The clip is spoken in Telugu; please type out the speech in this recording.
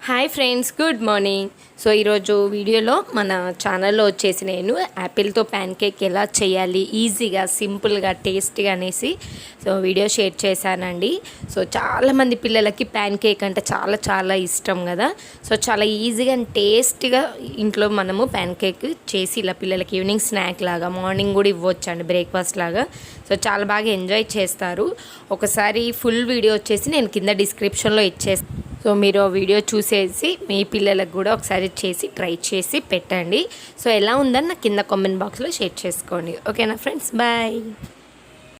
Hi friends, good morning. So ఈరోజు వీడియోలో మన ఛానల్లో వచ్చేసి నేను యాపిల్తో ప్యాన్ కేక్ ఎలా చేయాలి ఈజీగా సింపుల్గా టేస్టీగా అనేసి వీడియో షేర్ చేశానండి. సో చాలామంది పిల్లలకి ప్యాన్ కేక్ అంటే చాలా చాలా ఇష్టం కదా. సో చాలా ఈజీగా అండ్ టేస్టీగా ఇంట్లో మనము ప్యాన్ కేక్ చేసి ఇలా పిల్లలకి ఈవినింగ్ స్నాక్ లాగా మార్నింగ్ కూడా ఇవ్వచ్చండి, బ్రేక్ఫాస్ట్ లాగా. సో చాలా బాగా ఎంజాయ్ చేస్తారు. ఒకసారి ఫుల్ వీడియో వచ్చేసి నేను కింద డిస్క్రిప్షన్లో ఇచ్చేస్తాను. సో మీరు ఆ వీడియో చూసేసి మీ పిల్లలకు కూడా ఒకసారి చేసి ట్రై చేసి పెట్టండి. సో ఎలా ఉందని నా కింద కామెంట్ బాక్స్లో షేర్ చేసుకోండి. ఓకేనా ఫ్రెండ్స్, బాయ్.